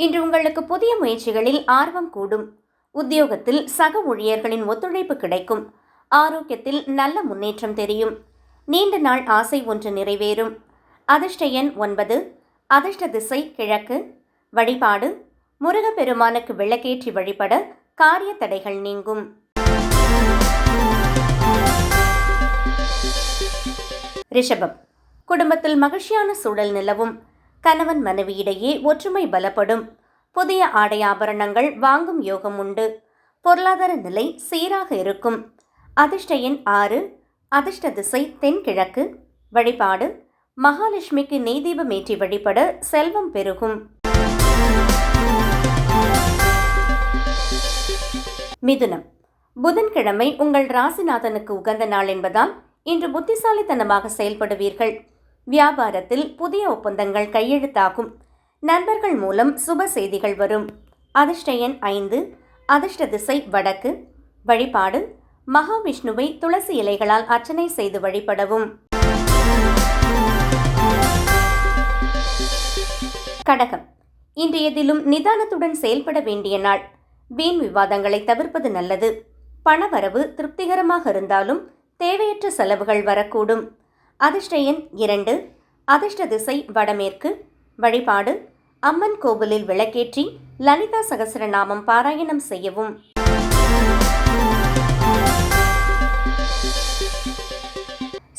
இன்று உங்களுக்கு புதிய முயற்சிகளில் ஆர்வம் கூடும். உத்தியோகத்தில் சக ஊழியர்களின் ஒத்துழைப்பு கிடைக்கும். ஆரோக்கியத்தில் நல்ல முன்னேற்றம் தெரியும். நீண்ட நாள் ஆசை ஒன்று நிறைவேறும். அதிர்ஷ்ட எண் 9. அதிர்ஷ்ட திசை கிழக்கு. வழிபாடு முருகப்பெருமானுக்கு விளக்கேற்றி வழிபட காரிய தடைகள் நீங்கும். ரிஷபம், குடும்பத்தில் மகிழ்ச்சியான சூழல் நிலவும். கணவன் மனைவியிடையே ஒற்றுமை பலப்படும். புதிய ஆடை ஆபரணங்கள் வாங்கும் யோகம் உண்டு. பொருளாதார நிலை சீராக இருக்கும். அதிர்ஷ்ட எண் 6. அதிர்ஷ்ட திசை தென்கிழக்கு. வழிபாடு மகாலட்சுமிக்கு நெய் தீபமேற்றி வழிபட செல்வம் பெருகும். மிதுனம், புதன்கிழமை உங்கள் ராசிநாதனுக்கு உகந்த நாள் என்பதால் இன்று புத்திசாலித்தனமாக செயல்படுவீர்கள். வியாபாரத்தில் புதிய ஒப்பந்தங்கள் கையெழுத்தாகும். நண்பர்கள் மூலம் சுப செய்திகள் வரும். அதிர்ஷ்ட எண் 5. அதிர்ஷ்ட திசை வடக்கு. வழிபாடு மகாவிஷ்ணுவை துளசி இலைகளால் அர்ச்சனை செய்து வழிபடவும். கடகம், இன்று எதிலும் நிதானத்துடன் செயல்பட வேண்டிய நாள். வீண் விவாதங்களை தவிர்ப்பது நல்லது. பணவரவு திருப்திகரமாக இருந்தாலும் தேவையற்ற செலவுகள் வரக்கூடும். அதிர்ஷ்ட எண் 2. அதிர்ஷ்ட திசை வடமேற்கு. வழிபாடு அம்மன் கோவிலில் விளக்கேற்றி லலிதா சகஸ்ரநாமம் பாராயணம் செய்யவும்.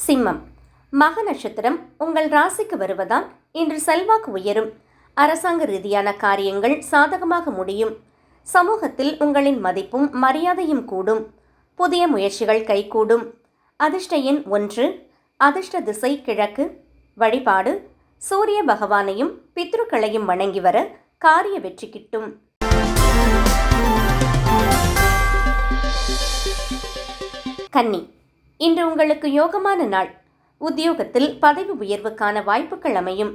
சிம்மம், மக நட்சத்திரம் உங்கள் ராசிக்கு வருவதால் இன்று செல்வாக்கு உயரும். அரசாங்க ரீதியான காரியங்கள் சாதகமாக முடியும். சமூகத்தில் உங்களின் மதிப்பும் மரியாதையும் கூடும். புதிய முயற்சிகள் கைகூடும். அதிர்ஷ்ட எண் 1. அதிர்ஷ்ட திசை கிழக்கு. வழிபாடு சூரிய பகவானையும் பித்ருக்களையும் வணங்கி வர காரிய வெற்றி கிட்டும். கன்னி, இன்று உங்களுக்கு யோகமான நாள். உத்தியோகத்தில் பதவி உயர்வுக்கான வாய்ப்புகள் அமையும்.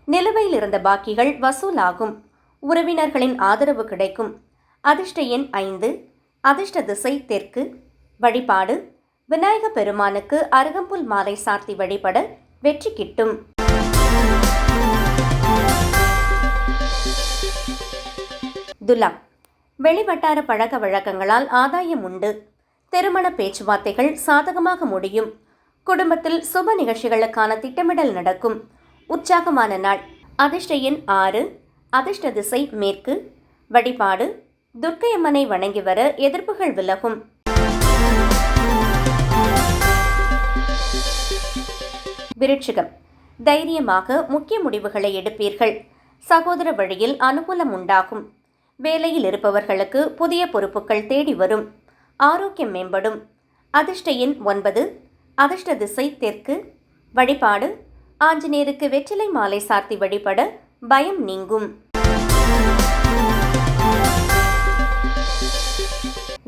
நிலுவையில் இருந்த பாக்கிகள் வசூலாகும். உறவினர்களின் ஆதரவு கிடைக்கும். அதிர்ஷ்ட எண் 5. அதிர்ஷ்ட திசை தெற்கு. வழிபாடு விநாயக பெருமானுக்கு அருகம்புல் மாலை சார்த்தி வழிபட வெற்றி கிட்டும். துலாம், வெளிவட்டார பழக்க வழக்கங்களால் ஆதாயம் உண்டு. திருமண பேச்சுவார்த்தைகள் சாதகமாக முடியும். குடும்பத்தில் சுப நிகழ்ச்சிகளுக்கான திட்டமிடல் நடக்கும். உற்சாகமான நாள். அதிர்ஷ்ட எண் 6. அதிர்ஷ்ட திசை மேற்கு. வழிபாடு துர்க்கையம்மனை வணங்கி வர எதிர்ப்புகள் விலகும். விருட்சிகம், தைரியமாக முக்கிய முடிவுகளை எடுப்பீர்கள். சகோதர வழியில் அனுகூலம் உண்டாகும். வேலையில் இருப்பவர்களுக்கு புதிய பொறுப்புகள் தேடி வரும். ஆரோக்கியம் மேம்படும். அதிர்ஷ்ட எண் 9. அதிர்ஷ்ட திசை தெற்கு. வழிபாடு ஆஞ்சநேயருக்கு வெற்றிலை மாலை சார்த்தி வழிபட பயம் நீங்கும்.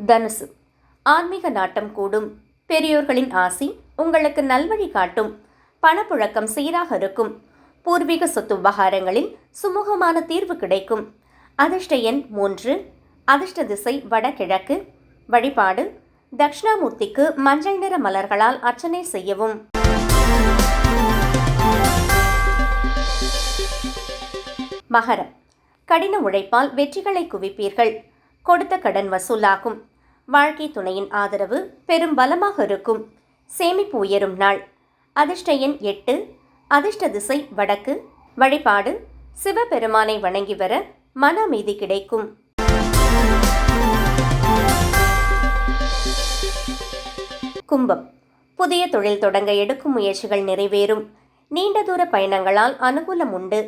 தனுசு, ஆன்மீக நாட்டம் கூடும். பெரியோர்களின் ஆசி உங்களுக்கு நல்வழி காட்டும். பணப்புழக்கம் சீராக இருக்கும். பூர்வீக சொத்து விவகாரங்களில் சுமூகமான தீர்வு கிடைக்கும். அதிர்ஷ்ட எண் 3. அதிர்ஷ்ட திசை வடகிழக்கு. வழிபாடு தட்சிணாமூர்த்திக்கு மஞ்சள் நிற மலர்களால் அர்ச்சனை செய்யவும். மகரம், கடின உழைப்பால் வெற்றிகளை குவிப்பீர்கள். கொடுத்த கடன் வசூலாகும். வாழ்க்கை துணையின் ஆதரவு பெரும் பலமாக இருக்கும். சேமிப்பு உயரும் நாள். அதிர்ஷ்ட எண் 8. அதிர்ஷ்ட திசை வடக்கு. வழிபாடு சிவபெருமானை வணங்கி வர மன அமைதி கிடைக்கும். கும்பம், புதிய தொழில் தொடங்க எடுக்கும் முயற்சிகள் நிறைவேறும். நீண்ட தூர பயணங்களால் அனுகூலம் உண்டு.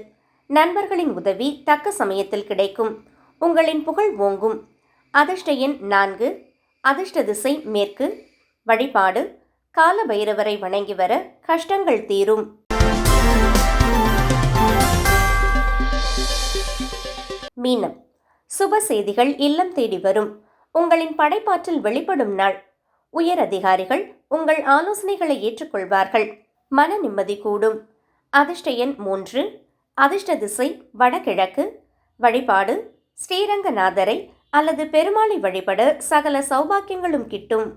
நண்பர்களின் உதவி தக்க சமயத்தில் கிடைக்கும். உங்களின் புகழ் ஓங்கும். அதிர்ஷ்ட எண் 4. அதிர்ஷ்ட திசை மேற்கு. வழிபாடு கால பைரவரை வணங்கி வர கஷ்டங்கள் தீரும். மீனம், சுப செய்திகள் இல்லம் தேடி வரும். உங்களின் படைப்பாற்றல் வெளிப்படும் நாள். உயர் அதிகாரிகள் உங்கள் ஆலோசனைகளை ஏற்றுக்கொள்வார்கள். மன நிம்மதி கூடும். அதிர்ஷ்ட எண் 3. அதிர்ஷ்ட திசை வடகிழக்கு. வழிபாடு ஸ்ரீரங்கநாதரை அல்லது பெருமாளை வழிபட சகல சௌபாக்கியங்களும் கிட்டும்.